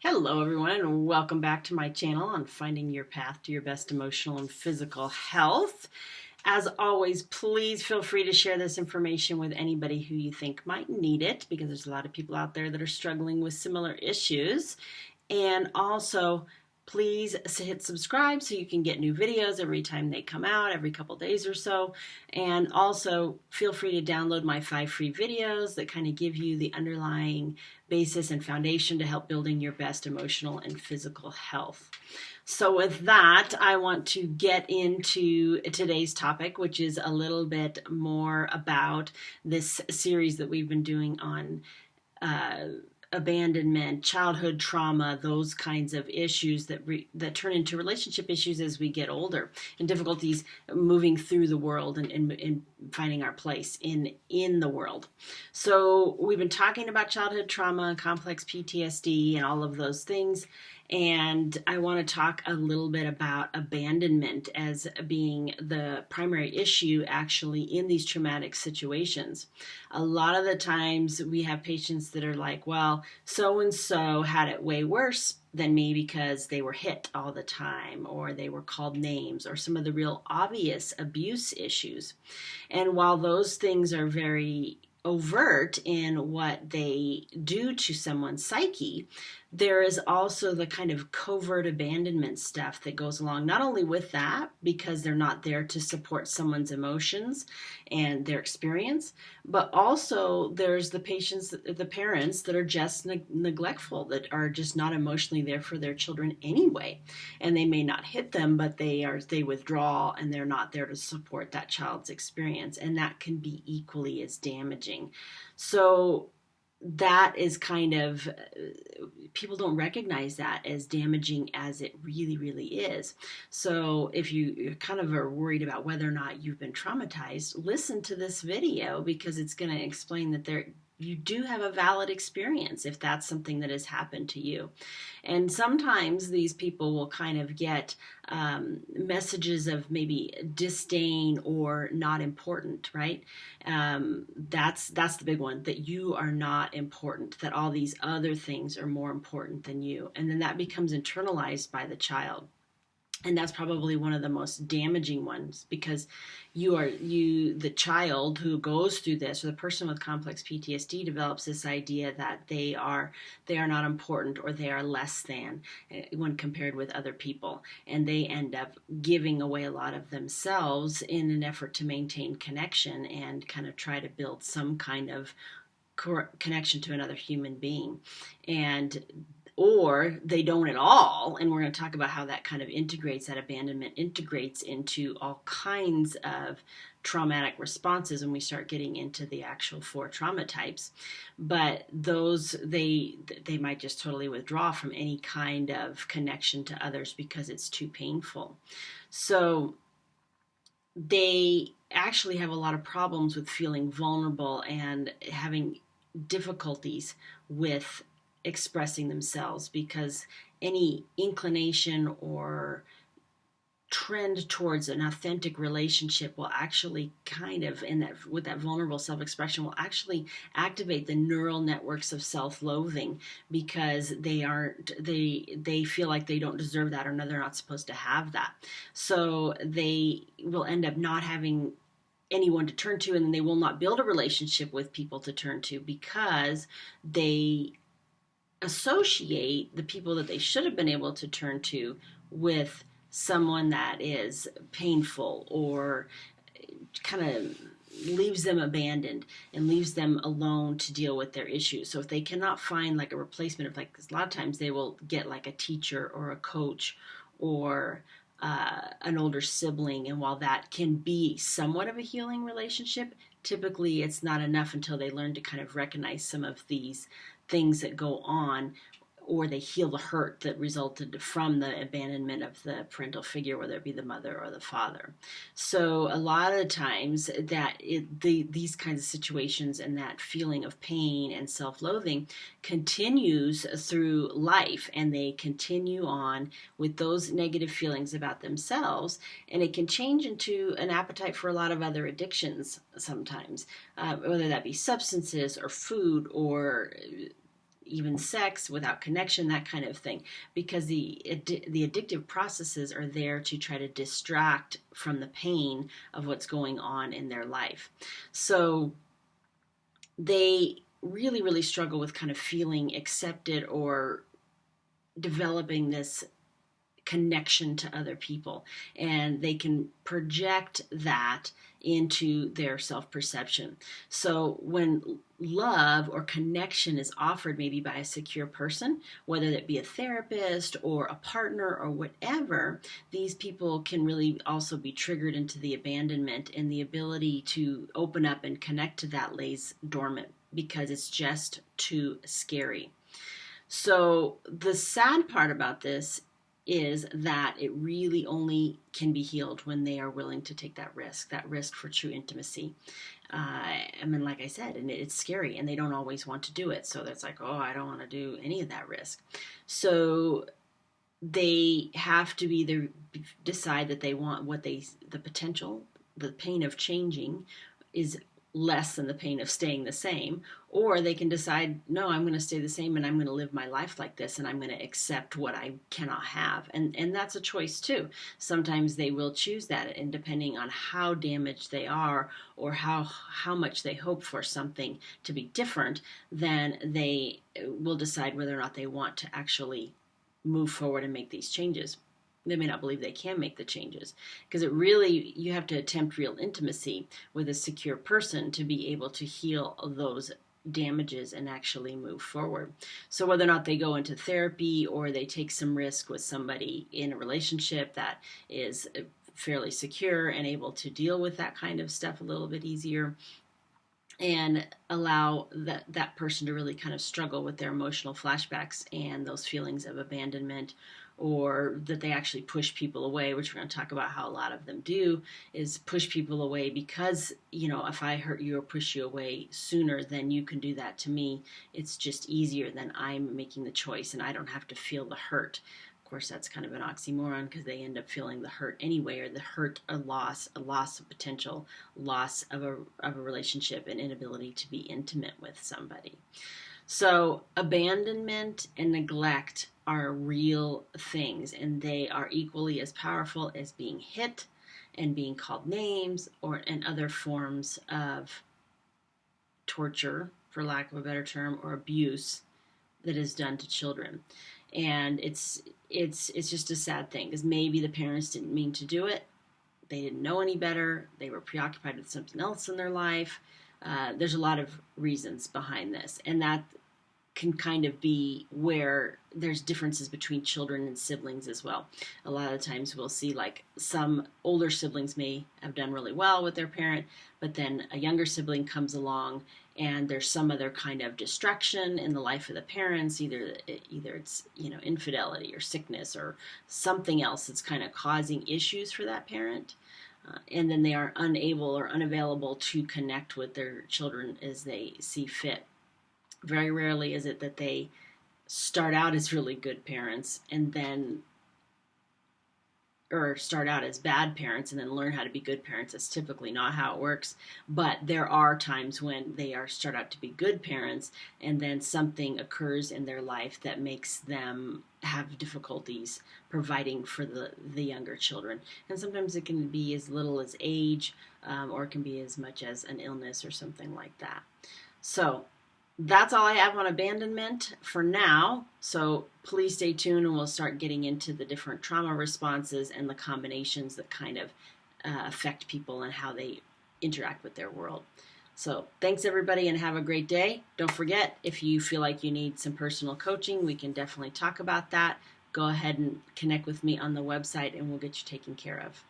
Hello, everyone, and welcome back to my channel on finding your path to your best emotional and physical health. As always, please feel free to share this information with anybody who you think might need it, because there's a lot of people out there that are struggling with similar issues. And also, please hit subscribe so you can get new videos every time they come out, every couple days or so. And also, feel free to download my 5 free videos that kind of give you the underlying basis and foundation to help building your best emotional and physical health. So with that, I want to get into today's topic, which is a little bit more about this series that we've been doing on abandonment, childhood trauma, those kinds of issues that turn into relationship issues as we get older, and difficulties moving through the world and finding our place in the world. So we've been talking about childhood trauma, complex PTSD, and all of those things. And I want to talk a little bit about abandonment as being the primary issue actually in these traumatic situations. A lot of the times we have patients that are like, well, so-and-so had it way worse than me because they were hit all the time, or they were called names, or some of the real obvious abuse issues. And while those things are very overt in what they do to someone's psyche, there is also the kind of covert abandonment stuff that goes along, not only with that, because they're not there to support someone's emotions and their experience, but also there's the parents that are just neglectful, that are just not emotionally there for their children anyway. And they may not hit them, but they withdraw, and they're not there to support that child's experience. And that can be equally as damaging. So that is kind of, people don't recognize that as damaging as it really, really is. So if you kind of are worried about whether or not you've been traumatized, listen to this video, because it's going to explain that you do have a valid experience if that's something that has happened to you. And sometimes these people will kind of get messages of maybe disdain or not important, right? That's the big one, that you are not important, that all these other things are more important than you. And then that becomes internalized by the child. And that's probably one of the most damaging ones, because the child who goes through this, or the person with complex PTSD, develops this idea that they are not important, or they are less than when compared with other people. And they end up giving away a lot of themselves in an effort to maintain connection and kind of try to build some kind of connection to another human being. Or they don't at all, and we're going to talk about how that kind of that abandonment integrates into all kinds of traumatic responses when we start getting into the actual 4 trauma types. But those, they might just totally withdraw from any kind of connection to others because it's too painful. So they actually have a lot of problems with feeling vulnerable and having difficulties with expressing themselves, because any inclination or trend towards an authentic relationship will actually kind of, with that vulnerable self-expression, will actually activate the neural networks of self-loathing, because they feel like they don't deserve that, or no, they're not supposed to have that. So they will end up not having anyone to turn to, and then they will not build a relationship with people to turn to, because they associate the people that they should have been able to turn to with someone that is painful, or kind of leaves them abandoned and leaves them alone to deal with their issues. So if they cannot find like a replacement of, like, a lot of times they will get like a teacher or a coach or an older sibling, and while that can be somewhat of a healing relationship, typically it's not enough until they learn to kind of recognize some of these things that go on, or they heal the hurt that resulted from the abandonment of the parental figure, whether it be the mother or the father. So a lot of the times these kinds of situations and that feeling of pain and self-loathing continues through life, and they continue on with those negative feelings about themselves, and it can change into an appetite for a lot of other addictions sometimes, whether that be substances or food or even sex without connection, that kind of thing, because the addictive processes are there to try to distract from the pain of what's going on in their life. So they really, really struggle with kind of feeling accepted or developing this connection to other people, and they can project that into their self-perception. So when love or connection is offered maybe by a secure person, whether that be a therapist or a partner or whatever, these people can really also be triggered into the abandonment, and the ability to open up and connect to that lays dormant because it's just too scary. So the sad part about this is that it really only can be healed when they are willing to take that risk for true intimacy. Like I said, and it's scary, and they don't always want to do it. So that's like, oh, I don't want to do any of that risk. So they have to either decide that they want the potential, the pain of changing is less than the pain of staying the same, or they can decide, no, I'm going to stay the same and I'm going to live my life like this, and I'm going to accept what I cannot have. And that's a choice too. Sometimes they will choose that, and depending on how damaged they are or how much they hope for something to be different, then they will decide whether or not they want to actually move forward and make these changes. They may not believe they can make the changes, because you have to attempt real intimacy with a secure person to be able to heal those damages and actually move forward. So whether or not they go into therapy or they take some risk with somebody in a relationship that is fairly secure and able to deal with that kind of stuff a little bit easier, and allow that person to really kind of struggle with their emotional flashbacks and those feelings of abandonment, or that they actually push people away, which we're going to talk about how a lot of them do, is push people away because, if I hurt you or push you away sooner, then you can do that to me. It's just easier than I'm making the choice, and I don't have to feel the hurt. Of course, that's kind of an oxymoron, because they end up feeling the hurt anyway, or the hurt, a loss of potential, loss of a relationship, and inability to be intimate with somebody. So abandonment and neglect are real things, and they are equally as powerful as being hit and being called names and other forms of torture, for lack of a better term, or abuse that is done to children. And it's just a sad thing, because maybe the parents didn't mean to do it. They didn't know any better. They were preoccupied with something else in their life. There's a lot of reasons behind this, and that can kind of be where there's differences between children and siblings as well. A lot of times we'll see, like, some older siblings may have done really well with their parent, but then a younger sibling comes along and there's some other kind of distraction in the life of the parents. Either it's infidelity or sickness or something else that's kind of causing issues for that parent. And then they are unable or unavailable to connect with their children as they see fit. Very rarely is it that they start out as really good parents or start out as bad parents and then learn how to be good parents. That's typically not how it works. But there are times when they start out to be good parents, and then something occurs in their life that makes them have difficulties providing for the younger children. And sometimes it can be as little as age, or it can be as much as an illness or something like that. So that's all I have on abandonment for now. So please stay tuned, and we'll start getting into the different trauma responses and the combinations that kind of affect people and how they interact with their world. So thanks, everybody, and have a great day. Don't forget, if you feel like you need some personal coaching, we can definitely talk about that. Go ahead and connect with me on the website, and we'll get you taken care of.